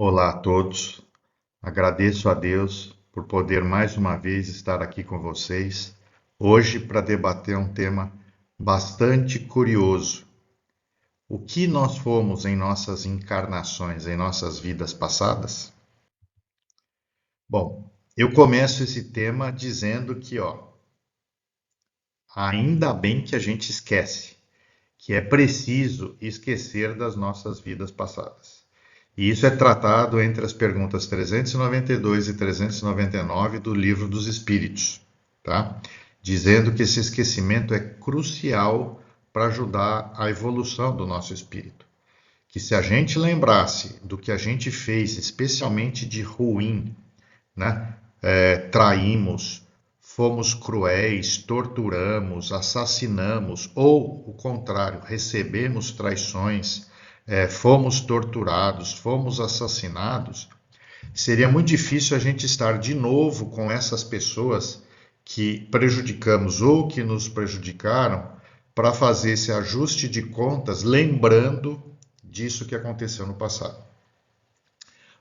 Olá a todos, agradeço a Deus por poder mais uma vez estar aqui com vocês, hoje para debater um tema bastante curioso. O que nós fomos em nossas encarnações, em nossas vidas passadas? Bom, eu começo esse tema dizendo que, ainda bem que a gente esquece, que é preciso esquecer das nossas vidas passadas. E isso é tratado entre as perguntas 392 e 399 do Livro dos Espíritos, tá? Dizendo que esse esquecimento é crucial para ajudar a evolução do nosso espírito. Que se a gente lembrasse do que a gente fez, especialmente de ruim, né? Traímos, fomos cruéis, torturamos, assassinamos, ou o contrário, recebemos traições, fomos torturados, fomos assassinados, seria muito difícil a gente estar de novo com essas pessoas que prejudicamos ou que nos prejudicaram para fazer esse ajuste de contas, lembrando disso que aconteceu no passado.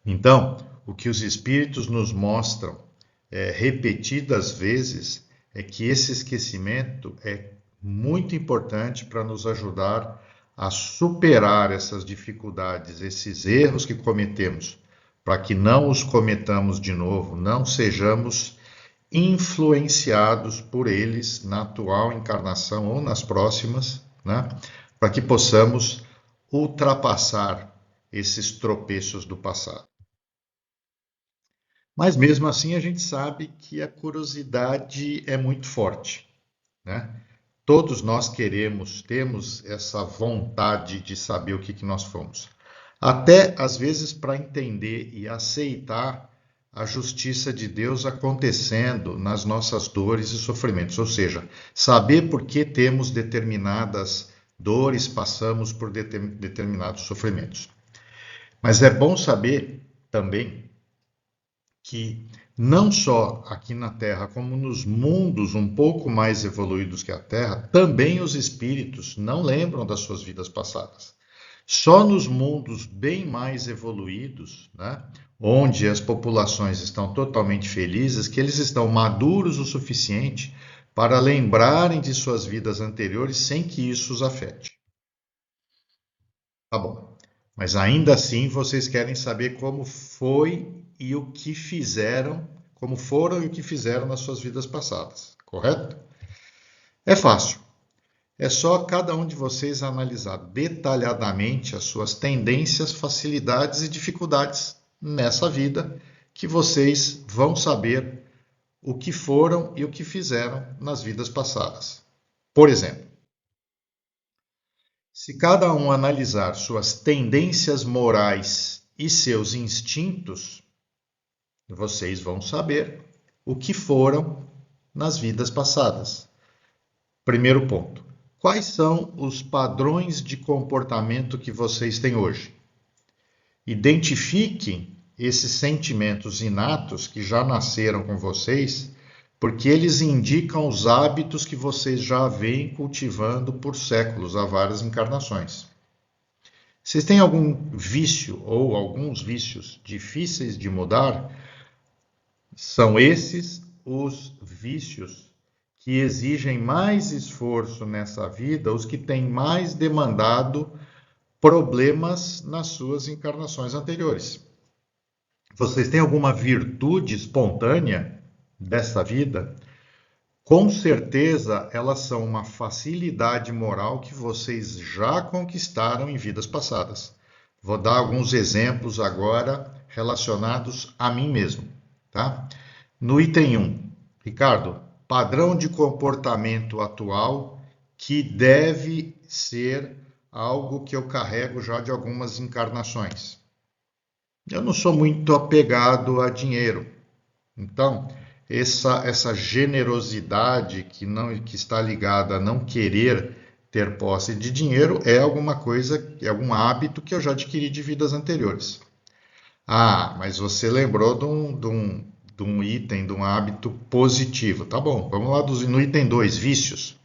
Então, o que os espíritos nos mostram repetidas vezes é que esse esquecimento é muito importante para nos ajudar a superar essas dificuldades, esses erros que cometemos, para que não os cometamos de novo, não sejamos influenciados por eles na atual encarnação ou nas próximas, né? Para que possamos ultrapassar esses tropeços do passado. Mas mesmo assim a gente sabe que a curiosidade é muito forte, né? Todos nós queremos, temos essa vontade de saber o que nós fomos. Até às vezes para entender e aceitar a justiça de Deus acontecendo nas nossas dores e sofrimentos, ou seja, saber por que temos determinadas dores, passamos por determinados sofrimentos. Mas é bom saber também que não só aqui na Terra, como nos mundos um pouco mais evoluídos que a Terra, também os espíritos não lembram das suas vidas passadas. Só nos mundos bem mais evoluídos, né, onde as populações estão totalmente felizes, que eles estão maduros o suficiente para lembrarem de suas vidas anteriores sem que isso os afete. Tá bom. Mas ainda assim vocês querem saber como foi e o que fizeram, como foram e o que fizeram nas suas vidas passadas, correto? É fácil. É só cada um de vocês analisar detalhadamente as suas tendências, facilidades e dificuldades nessa vida, que vocês vão saber o que foram e o que fizeram nas vidas passadas. Por exemplo, se cada um analisar suas tendências morais e seus instintos, vocês vão saber o que foram nas vidas passadas. Primeiro ponto: quais são os padrões de comportamento que vocês têm hoje? Identifiquem esses sentimentos inatos que já nasceram com vocês, porque eles indicam os hábitos que vocês já vêm cultivando por séculos, há várias encarnações. Vocês têm algum vício ou alguns vícios difíceis de mudar? São esses os vícios que exigem mais esforço nessa vida, os que têm mais demandado problemas nas suas encarnações anteriores. Vocês têm alguma virtude espontânea dessa vida? Com certeza elas são uma facilidade moral que vocês já conquistaram em vidas passadas. Vou dar alguns exemplos agora relacionados a mim mesmo, tá? No item 1, Ricardo, padrão de comportamento atual que deve ser algo que eu carrego já de algumas encarnações. Eu não sou muito apegado a dinheiro. Então, essa generosidade que está ligada a não querer ter posse de dinheiro é alguma coisa, é algum hábito que eu já adquiri de vidas anteriores. Ah, mas você lembrou de um item, de um hábito positivo. Tá bom, vamos lá no item 2, vícios.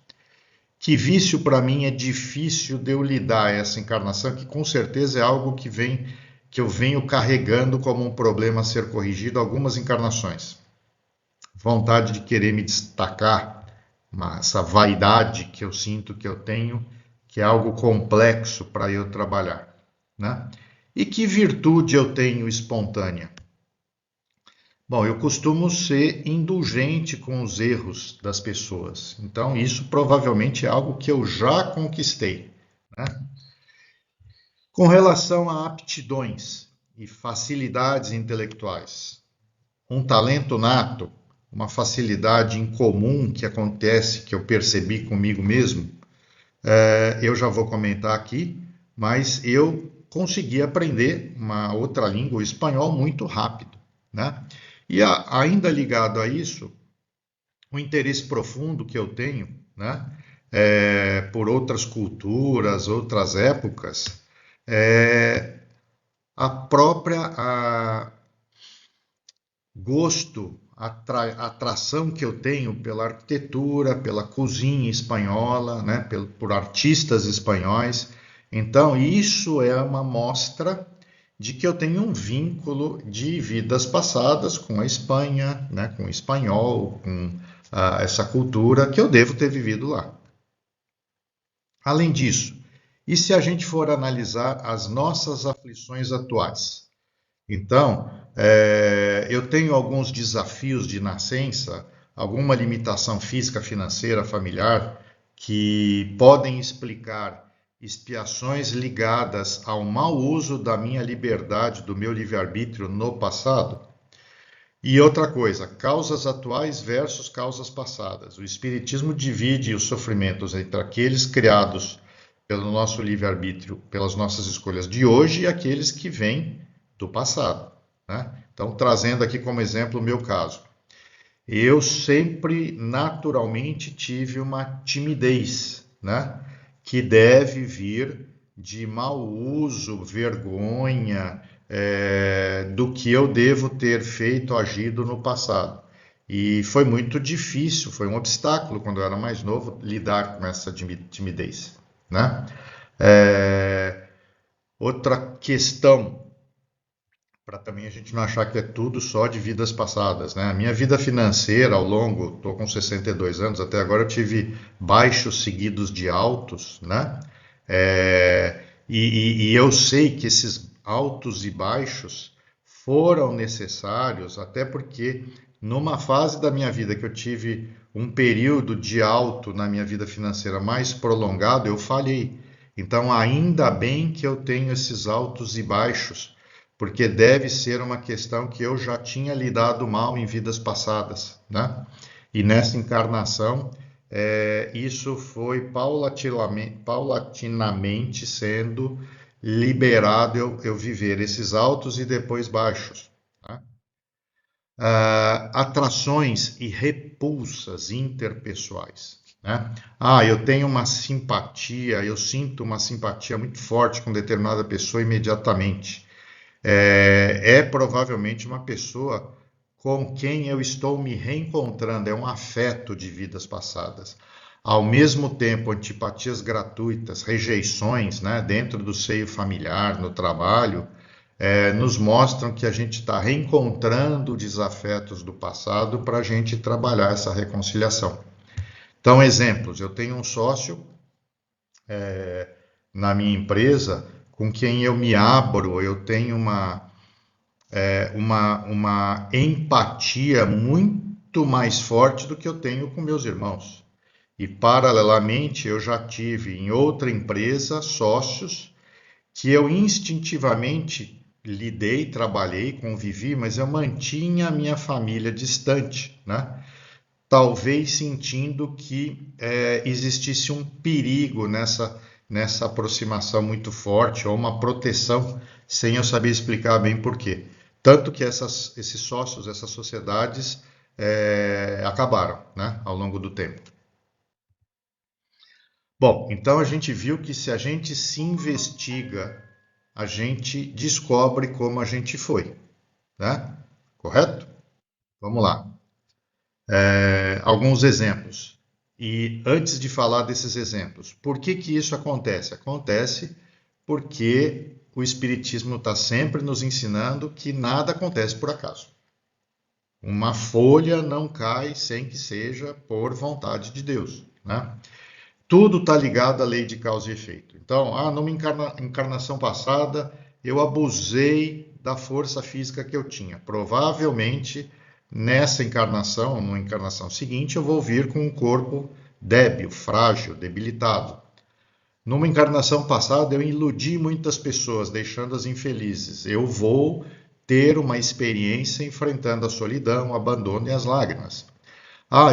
Que vício para mim é difícil de eu lidar essa encarnação, que com certeza é algo que vem, que eu venho carregando como um problema a ser corrigido há algumas encarnações. Vontade de querer me destacar, essa vaidade que eu sinto que eu tenho, que é algo complexo para eu trabalhar, né? E que virtude eu tenho espontânea? Bom, eu costumo ser indulgente com os erros das pessoas. Então, isso provavelmente é algo que eu já conquistei, né? Com relação a aptidões e facilidades intelectuais, um talento nato, uma facilidade incomum que acontece, que eu percebi comigo mesmo, eu já vou comentar aqui, mas eu consegui aprender uma outra língua, o espanhol, muito rápido, né? E ainda ligado a isso, o interesse profundo que eu tenho, né, por outras culturas, outras épocas, é, a própria gosto, atração que eu tenho pela arquitetura, pela cozinha espanhola, né, por artistas espanhóis. Então, isso é uma mostra de que eu tenho um vínculo de vidas passadas com a Espanha, né, com o espanhol, com essa cultura que eu devo ter vivido lá. Além disso, e se a gente for analisar as nossas aflições atuais? Então, eu tenho alguns desafios de nascença, alguma limitação física, financeira, familiar, que podem explicar expiações ligadas ao mau uso da minha liberdade, do meu livre-arbítrio no passado. E outra coisa, causas atuais versus causas passadas. O Espiritismo divide os sofrimentos entre aqueles criados pelo nosso livre-arbítrio, pelas nossas escolhas de hoje e aqueles que vêm do passado, né? Então, trazendo aqui como exemplo o meu caso. Eu sempre, naturalmente, tive uma timidez, né? Que deve vir de mau uso, vergonha, do que eu devo ter feito, agido no passado. E foi muito difícil, foi um obstáculo quando eu era mais novo lidar com essa timidez, né? Outra questão, para também a gente não achar que é tudo só de vidas passadas, né? A minha vida financeira ao longo, estou com 62 anos, até agora eu tive baixos seguidos de altos, né? E eu sei que esses altos e baixos foram necessários, até porque numa fase da minha vida que eu tive um período de alto na minha vida financeira mais prolongado, eu falhei. Então, ainda bem que eu tenho esses altos e baixos, porque deve ser uma questão que eu já tinha lidado mal em vidas passadas, né? E nessa encarnação, isso foi paulatinamente sendo liberado, eu viver esses altos e depois baixos, né? Atrações e repulsas interpessoais, né? Eu tenho uma simpatia, eu sinto uma simpatia muito forte com determinada pessoa imediatamente. Provavelmente uma pessoa com quem eu estou me reencontrando, é um afeto de vidas passadas. Ao mesmo tempo, antipatias gratuitas, rejeições, né, dentro do seio familiar, no trabalho, nos mostram que a gente está reencontrando desafetos do passado para a gente trabalhar essa reconciliação. Então, exemplos, eu tenho um sócio na minha empresa com quem eu me abro, eu tenho uma empatia muito mais forte do que eu tenho com meus irmãos. E, paralelamente, eu já tive em outra empresa sócios que eu instintivamente lidei, trabalhei, convivi, mas eu mantinha a minha família distante, né? Talvez sentindo que existisse um perigo nessa aproximação muito forte, ou uma proteção, sem eu saber explicar bem por quê. Tanto que esses sócios, essas sociedades acabaram, né, ao longo do tempo. Bom, então a gente viu que se a gente se investiga, a gente descobre como a gente foi, né? Correto? Vamos lá. Alguns exemplos. E antes de falar desses exemplos, por que que isso acontece? Acontece porque o Espiritismo está sempre nos ensinando que nada acontece por acaso. Uma folha não cai sem que seja por vontade de Deus, né? Tudo está ligado à lei de causa e efeito. Então, numa encarnação passada, eu abusei da força física que eu tinha. Provavelmente, nessa encarnação, numa encarnação seguinte, eu vou vir com um corpo débil, frágil, debilitado. Numa encarnação passada, eu iludi muitas pessoas, deixando-as infelizes. Eu vou ter uma experiência enfrentando a solidão, o abandono e as lágrimas.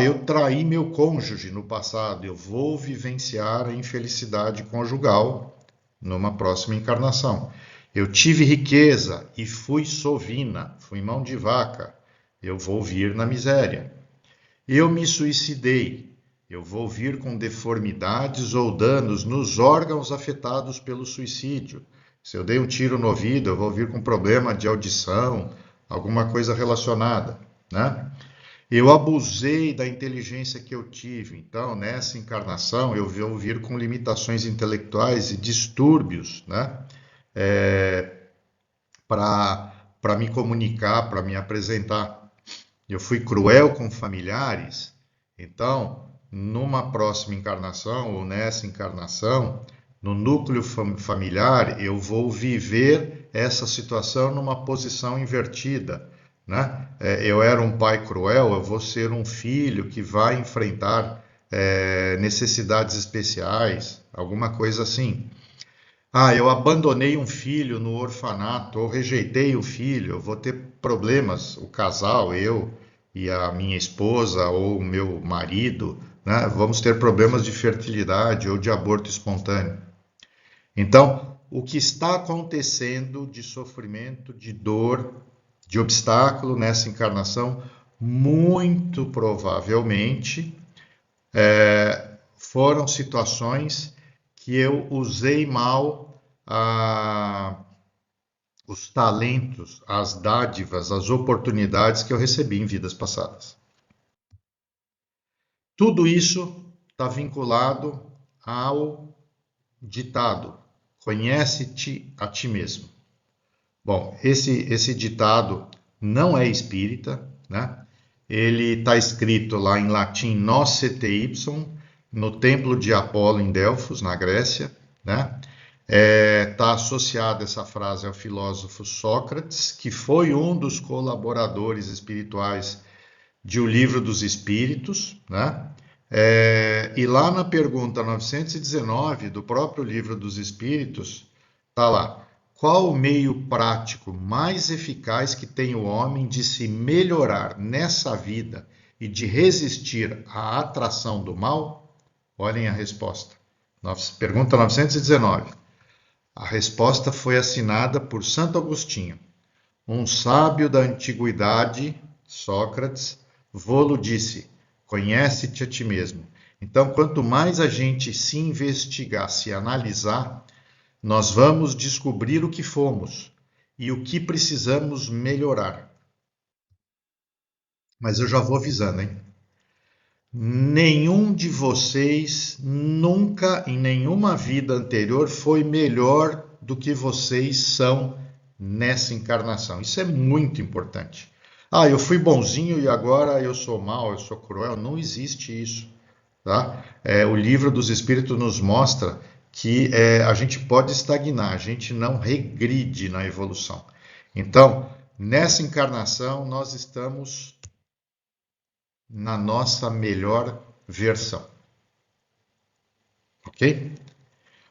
Eu traí meu cônjuge no passado, eu vou vivenciar a infelicidade conjugal numa próxima encarnação. Eu tive riqueza e fui sovina, fui mão de vaca, eu vou vir na miséria. Eu me suicidei, eu vou vir com deformidades ou danos nos órgãos afetados pelo suicídio. Se eu dei um tiro no ouvido, eu vou vir com problema de audição, alguma coisa relacionada, né? Eu abusei da inteligência que eu tive, então nessa encarnação eu vou vir com limitações intelectuais e distúrbios, né? Para me comunicar, para me apresentar. Eu fui cruel com familiares, então numa próxima encarnação ou nessa encarnação, no núcleo familiar, eu vou viver essa situação numa posição invertida, né? Eu era um pai cruel, eu vou ser um filho que vai enfrentar necessidades especiais, alguma coisa assim. Eu abandonei um filho no orfanato, ou rejeitei o filho, eu vou ter problemas, o casal, eu e a minha esposa, ou o meu marido, né? Vamos ter problemas de fertilidade ou de aborto espontâneo. Então, o que está acontecendo de sofrimento, de dor, de obstáculo nessa encarnação, muito provavelmente foram situações que eu usei mal os talentos, as dádivas, as oportunidades que eu recebi em vidas passadas. Tudo isso está vinculado ao ditado: conhece-te a ti mesmo. Bom, esse ditado não é espírita, né? Ele está escrito lá em latim Nocete Ipsum, no templo de Apolo em Delfos, na Grécia, né? Está associada essa frase ao filósofo Sócrates, que foi um dos colaboradores espirituais de O Livro dos Espíritos, né? E lá na pergunta 919 do próprio Livro dos Espíritos, está lá: qual o meio prático mais eficaz que tem o homem de se melhorar nessa vida e de resistir à atração do mal? Olhem a resposta. Pergunta 919. A resposta foi assinada por Santo Agostinho. Um sábio da antiguidade, Sócrates, vô-lo disse: conhece-te a ti mesmo. Então, quanto mais a gente se investigar, se analisar, nós vamos descobrir o que fomos e o que precisamos melhorar. Mas eu já vou avisando, hein? Nenhum de vocês nunca, em nenhuma vida anterior, foi melhor do que vocês são nessa encarnação. Isso é muito importante. Eu fui bonzinho e agora eu sou mau, eu sou cruel. Não existe isso, tá? O Livro dos Espíritos nos mostra que a gente pode estagnar, a gente não regride na evolução. Então, nessa encarnação, nós estamos na nossa melhor versão. Ok?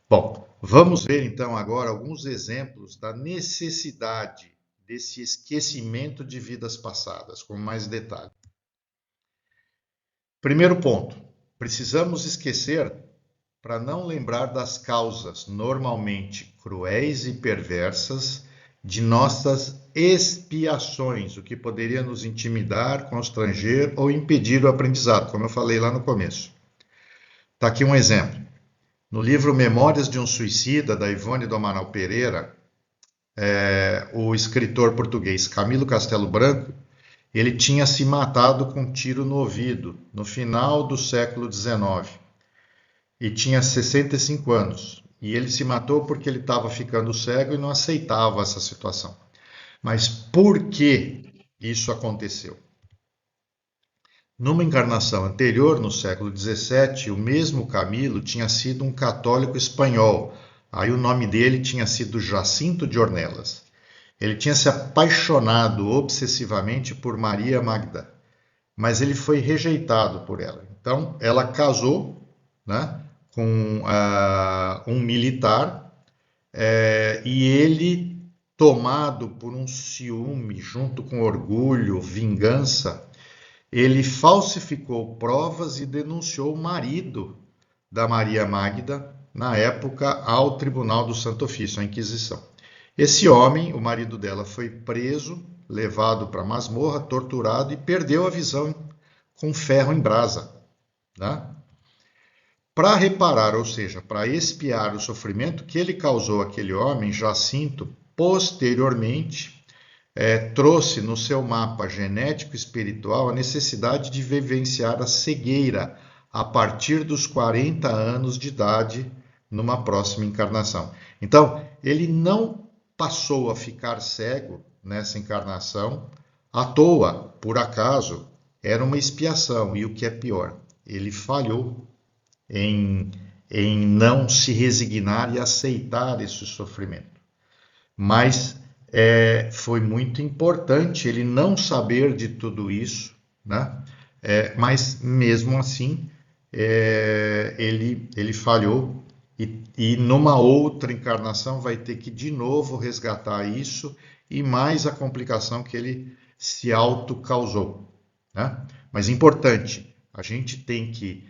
Bom, vamos ver então agora alguns exemplos da necessidade desse esquecimento de vidas passadas, com mais detalhe. Primeiro ponto, precisamos esquecer para não lembrar das causas normalmente cruéis e perversas de nossas expiações, o que poderia nos intimidar, constranger ou impedir o aprendizado, como eu falei lá no começo. Está aqui um exemplo. No livro Memórias de um Suicida, da Ivone do Amaral Pereira, o escritor português Camilo Castelo Branco, ele tinha se matado com um tiro no ouvido, no final do século XIX, e tinha 65 anos. E ele se matou porque ele estava ficando cego e não aceitava essa situação. Mas por que isso aconteceu? Numa encarnação anterior, no século XVII, o mesmo Camilo tinha sido um católico espanhol. Aí o nome dele tinha sido Jacinto de Ornelas. Ele tinha se apaixonado obsessivamente por Maria Magda, mas ele foi rejeitado por ela. Então, ela casou, né, com um militar, e ele, tomado por um ciúme, junto com orgulho, vingança, ele falsificou provas e denunciou o marido da Maria Magda, na época, ao Tribunal do Santo Ofício, à Inquisição. Esse homem, o marido dela, foi preso, levado para a masmorra, torturado e perdeu a visão com ferro em brasa. Né? Para reparar, ou seja, para expiar o sofrimento que ele causou àquele homem, Jacinto, posteriormente, trouxe no seu mapa genético espiritual a necessidade de vivenciar a cegueira a partir dos 40 anos de idade numa próxima encarnação. Então, ele não passou a ficar cego nessa encarnação à toa, por acaso, era uma expiação. E o que é pior, ele falhou em não se resignar e aceitar esse sofrimento. Mas foi muito importante ele não saber de tudo isso, né? Mas mesmo assim ele falhou e numa outra encarnação vai ter que de novo resgatar isso e mais a complicação que ele se auto-causou. Né? Mas importante, a gente tem que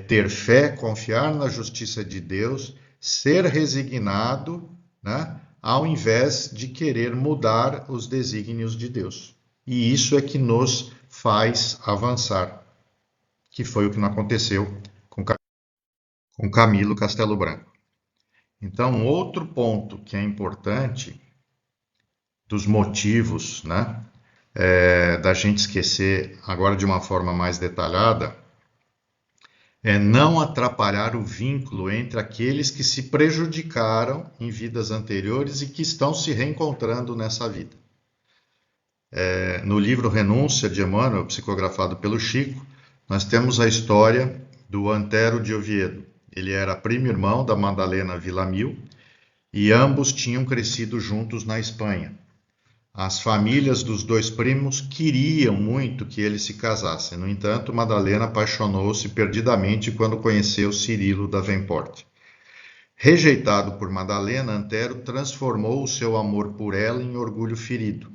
ter fé, confiar na justiça de Deus, ser resignado, né? Ao invés de querer mudar os desígnios de Deus. E isso é que nos faz avançar, que foi o que não aconteceu com Camilo Castelo Branco. Então, outro ponto que é importante dos motivos, né, da gente esquecer agora de uma forma mais detalhada, é não atrapalhar o vínculo entre aqueles que se prejudicaram em vidas anteriores e que estão se reencontrando nessa vida. No livro Renúncia de Emmanuel, psicografado pelo Chico, nós temos a história do Antero de Oviedo. Ele era primo irmão da Madalena Villamil e ambos tinham crescido juntos na Espanha. As famílias dos dois primos queriam muito que eles se casassem. No entanto, Madalena apaixonou-se perdidamente quando conheceu Cirilo Davenport. Rejeitado por Madalena, Antero transformou o seu amor por ela em orgulho ferido.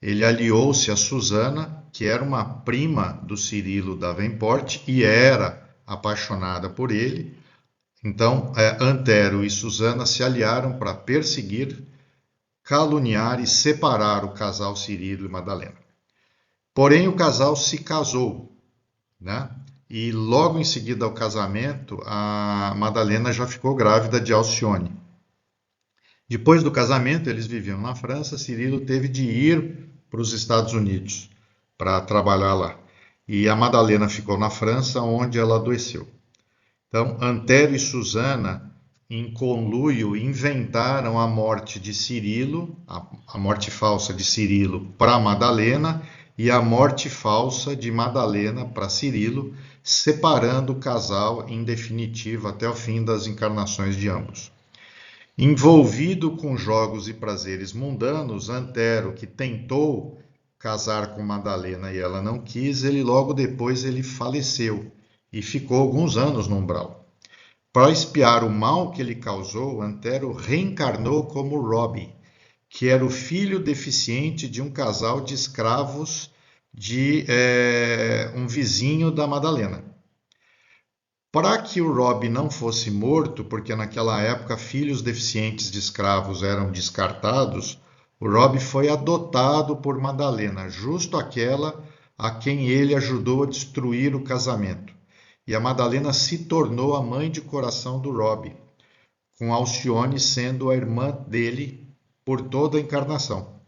Ele aliou-se a Susana, que era uma prima do Cirilo Davenport e era apaixonada por ele. Então, Antero e Susana se aliaram para perseguir, caluniar e separar o casal Cirilo e Madalena. Porém, o casal se casou, né? E logo em seguida ao casamento, a Madalena já ficou grávida de Alcione. Depois do casamento, eles viviam na França, Cirilo teve de ir para os Estados Unidos para trabalhar lá. E a Madalena ficou na França, onde ela adoeceu. Então, Antero e Susana, em conluio, inventaram a morte de Cirilo, a morte falsa de Cirilo para Madalena e a morte falsa de Madalena para Cirilo, separando o casal em definitivo até o fim das encarnações de ambos. Envolvido com jogos e prazeres mundanos, Antero, que tentou casar com Madalena e ela não quis, logo depois ele faleceu e ficou alguns anos no umbral. Para expiar o mal que ele causou, Antero reencarnou como Robbie, que era o filho deficiente de um casal de escravos de um vizinho da Madalena. Para que o Robbie não fosse morto, porque naquela época filhos deficientes de escravos eram descartados, o Robbie foi adotado por Madalena, justo aquela a quem ele ajudou a destruir o casamento. E a Madalena se tornou a mãe de coração do Robbie, com Alcione sendo a irmã dele por toda a encarnação.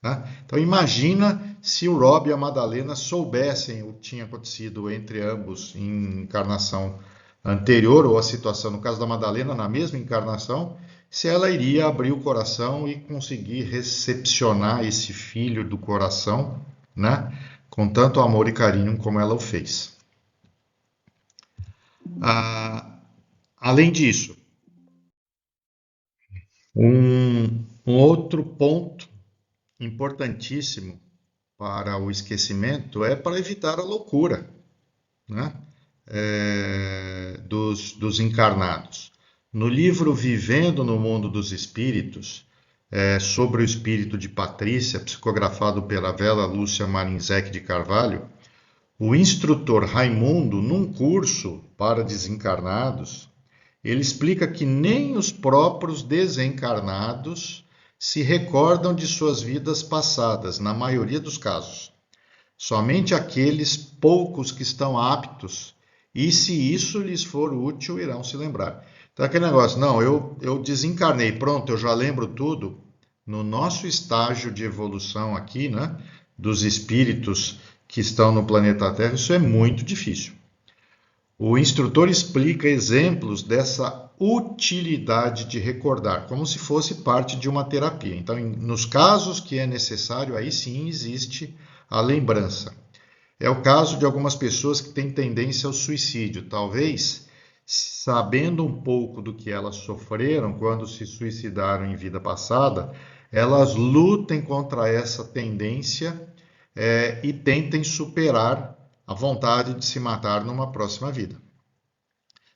Né? Então imagina se o Robbie e a Madalena soubessem o que tinha acontecido entre ambos em encarnação anterior, ou a situação, no caso da Madalena, na mesma encarnação, se ela iria abrir o coração e conseguir recepcionar esse filho do coração, né, com tanto amor e carinho como ela o fez. Além disso, um outro ponto importantíssimo para o esquecimento é para evitar a loucura, né? Dos encarnados. No livro Vivendo no Mundo dos Espíritos, sobre o espírito de Patrícia, psicografado pela Vela Lúcia Marinzec de Carvalho, o instrutor Raimundo, num curso para desencarnados, ele explica que nem os próprios desencarnados se recordam de suas vidas passadas, na maioria dos casos. Somente aqueles poucos que estão aptos, e se isso lhes for útil, irão se lembrar. Então, aquele negócio, não, eu desencarnei, pronto, eu já lembro tudo. No nosso estágio de evolução aqui, né, dos espíritos que estão no planeta Terra, isso é muito difícil. O instrutor explica exemplos dessa utilidade de recordar, como se fosse parte de uma terapia. Então, nos casos que é necessário, aí sim existe a lembrança. É o caso de algumas pessoas que têm tendência ao suicídio. Talvez, sabendo um pouco do que elas sofreram quando se suicidaram em vida passada, elas lutem contra essa tendência e tentem superar a vontade de se matar numa próxima vida.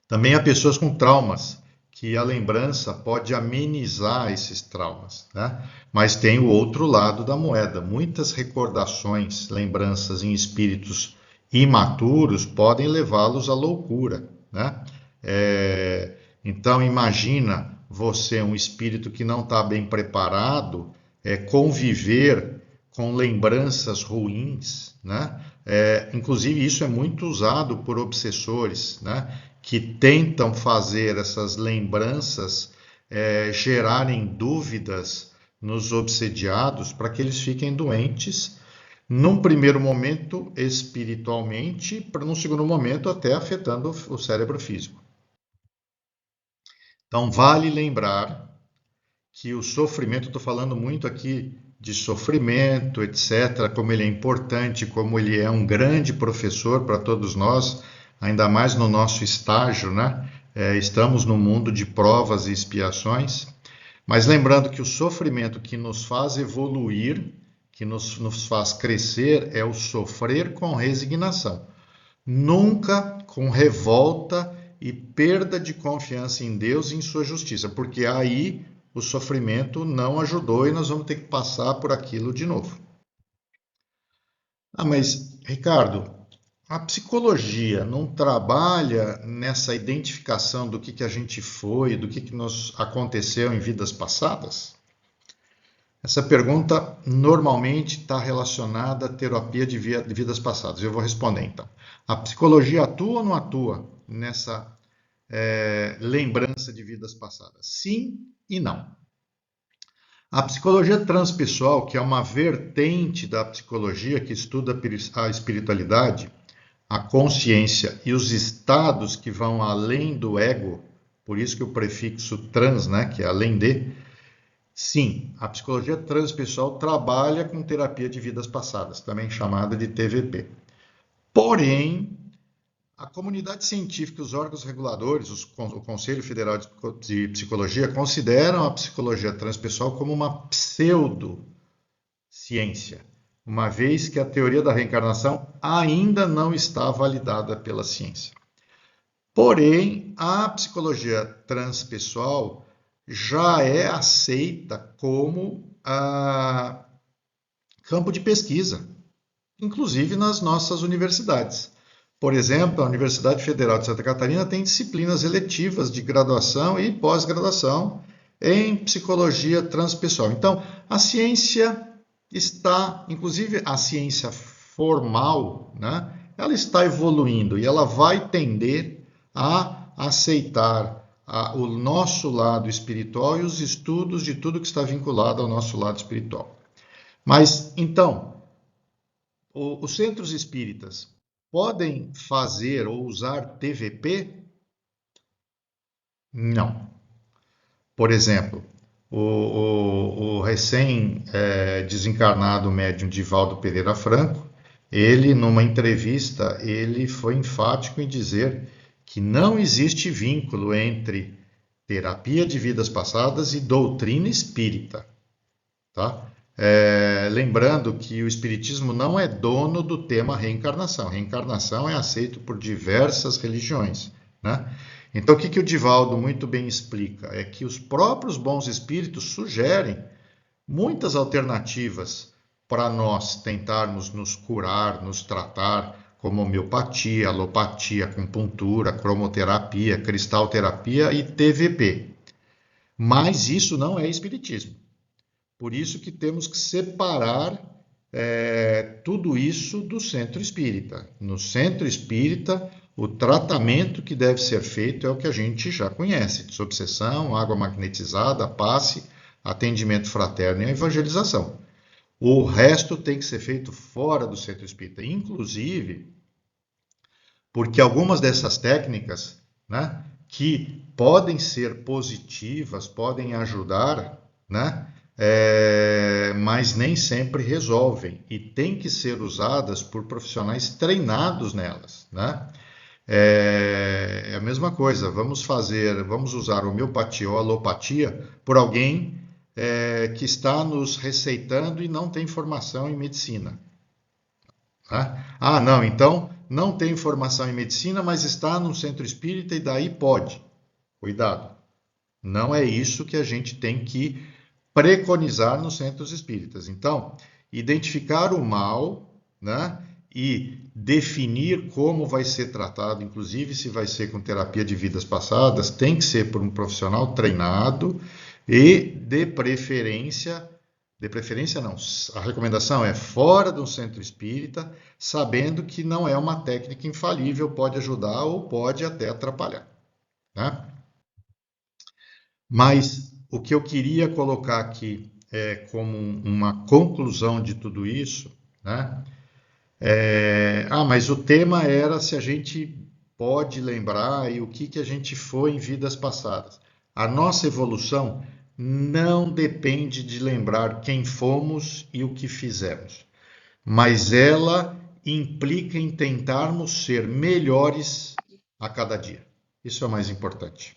Também há pessoas com traumas, que a lembrança pode amenizar esses traumas, né? Mas tem o outro lado da moeda. Muitas recordações, lembranças em espíritos imaturos podem levá-los à loucura, né? Então imagina você, um espírito que não está bem preparado, conviver com lembranças ruins, né? Inclusive isso é muito usado por obsessores, né? Que tentam fazer essas lembranças gerarem dúvidas nos obsediados para que eles fiquem doentes, num primeiro momento espiritualmente, para num segundo momento até afetando o cérebro físico. Então vale lembrar que o sofrimento, estou falando muito aqui de sofrimento, etc., como ele é importante, como ele é um grande professor para todos nós, ainda mais no nosso estágio, né? Estamos no mundo de provas e expiações, mas lembrando que o sofrimento que nos faz evoluir, que nos faz crescer, é o sofrer com resignação, nunca com revolta e perda de confiança em Deus e em sua justiça, porque aí o sofrimento não ajudou e nós vamos ter que passar por aquilo de novo. Mas, Ricardo, a psicologia não trabalha nessa identificação do que a gente foi, do que nos aconteceu em vidas passadas? Essa pergunta normalmente está relacionada à terapia de vidas passadas. Eu vou responder então. A psicologia atua ou não atua nessa lembrança de vidas passadas? Sim e não. A psicologia transpessoal, que é uma vertente da psicologia que estuda a espiritualidade, a consciência e os estados que vão além do ego, por isso que o prefixo trans, né, que é além de, sim, a psicologia transpessoal trabalha com terapia de vidas passadas, também chamada de TVP. Porém, a comunidade científica e os órgãos reguladores, o Conselho Federal de Psicologia, consideram a psicologia transpessoal como uma pseudociência, uma vez que a teoria da reencarnação ainda não está validada pela ciência. Porém, a psicologia transpessoal já é aceita como campo de pesquisa, inclusive nas nossas universidades. Por exemplo, a Universidade Federal de Santa Catarina tem disciplinas eletivas de graduação e pós-graduação em psicologia transpessoal. Então, a ciência está, inclusive a ciência formal, né, ela está evoluindo e ela vai tender a aceitar o nosso lado espiritual e os estudos de tudo que está vinculado ao nosso lado espiritual. Mas, então, os centros espíritas podem fazer ou usar TVP? Não. Por exemplo, o recém-desencarnado médium Divaldo Pereira Franco, ele, numa entrevista, ele foi enfático em dizer que não existe vínculo entre terapia de vidas passadas e doutrina espírita, tá? Lembrando que o espiritismo não é dono do tema reencarnação. Reencarnação é aceito por diversas religiões, né? Então, o que o Divaldo muito bem explica é que os próprios bons espíritos sugerem muitas alternativas para nós tentarmos nos curar, nos tratar, como homeopatia, alopatia, acupuntura, cromoterapia, cristalterapia e TVP. Mas isso não é espiritismo. Por isso que temos que separar tudo isso do centro espírita. No centro espírita, o tratamento que deve ser feito é o que a gente já conhece: desobsessão, água magnetizada, passe, atendimento fraterno e a evangelização. O resto tem que ser feito fora do centro espírita, inclusive porque algumas dessas técnicas, né, que podem ser positivas, podem ajudar, né, mas nem sempre resolvem e têm que ser usadas por profissionais treinados nelas, né? É a mesma coisa, vamos usar homeopatia ou alopatia por alguém que está nos receitando e não tem formação em medicina. Tá? Ah, não, então não tem formação em medicina, mas está no centro espírita e daí pode. Cuidado, não é isso que a gente tem que preconizar nos centros espíritas. Então, identificar o mal, né, e definir como vai ser tratado, inclusive se vai ser com terapia de vidas passadas, tem que ser por um profissional treinado e de preferência não, a recomendação é fora do centro espírita, sabendo que não é uma técnica infalível, pode ajudar ou pode até atrapalhar, né? Mas o que eu queria colocar aqui como uma conclusão de tudo isso, né? Mas o tema era se a gente pode lembrar e o que a gente foi em vidas passadas. A nossa evolução não depende de lembrar quem fomos e o que fizemos, mas ela implica em tentarmos ser melhores a cada dia. Isso é o mais importante.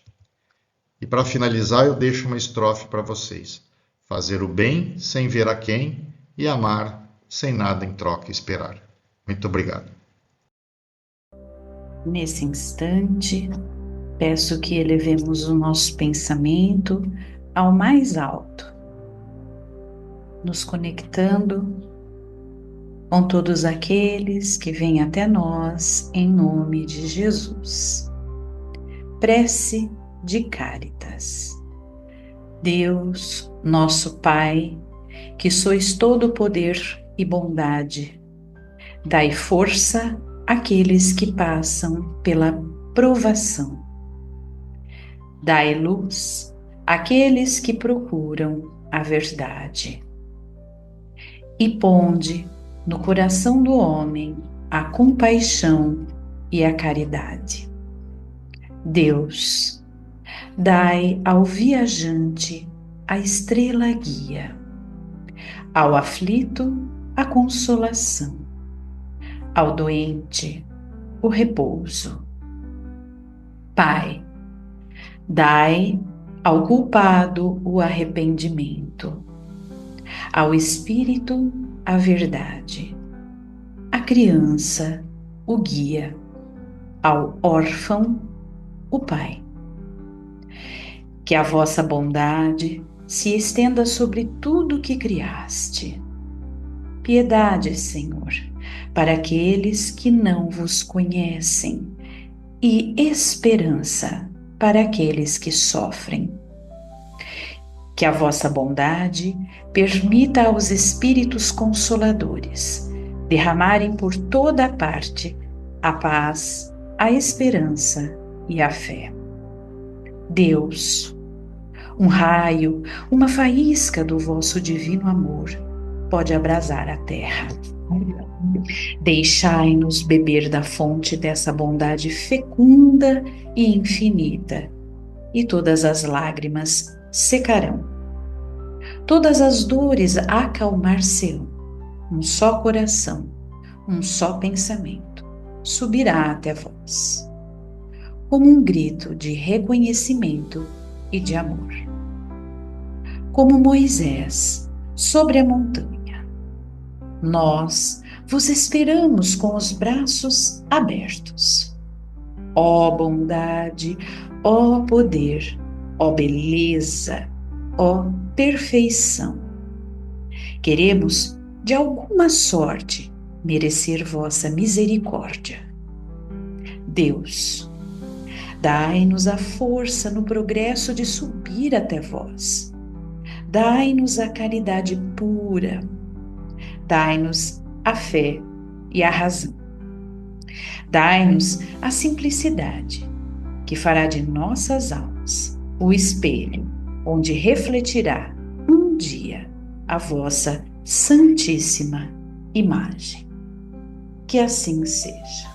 E para finalizar, eu deixo uma estrofe para vocês: fazer o bem sem ver a quem e amar sem nada em troca esperar. Muito obrigado. Nesse instante, peço que elevemos o nosso pensamento ao mais alto, nos conectando com todos aqueles que vêm até nós em nome de Jesus. Prece de Cáritas. Deus, nosso Pai, que sois todo poder e bondade, dai força àqueles que passam pela provação. Dai luz àqueles que procuram a verdade. E ponde no coração do homem a compaixão e a caridade. Deus, dai ao viajante a estrela guia, ao aflito a consolação, ao doente o repouso. Pai, dai ao culpado o arrependimento, ao espírito a verdade, à criança o guia, ao órfão o Pai. Que a vossa bondade se estenda sobre tudo que criaste. Piedade, Senhor, para aqueles que não vos conhecem, e esperança para aqueles que sofrem. Que a vossa bondade permita aos Espíritos Consoladores derramarem por toda a parte a paz, a esperança e a fé. Deus, um raio, uma faísca do vosso divino amor pode abrasar a terra. Deixai-nos beber da fonte dessa bondade fecunda e infinita, e todas as lágrimas secarão. Todas as dores acalmar-se-ão. Um só coração, um só pensamento subirá até vós, como um grito de reconhecimento e de amor. Como Moisés sobre a montanha, nós vos esperamos com os braços abertos. Ó bondade, ó poder, ó beleza, ó perfeição. Queremos, de alguma sorte, merecer vossa misericórdia. Deus, dai-nos a força no progresso de subir até vós. Dai-nos a caridade pura. Dai-nos a fé e a razão. Dai-nos a simplicidade, que fará de nossas almas o espelho onde refletirá um dia a vossa santíssima imagem. Que assim seja.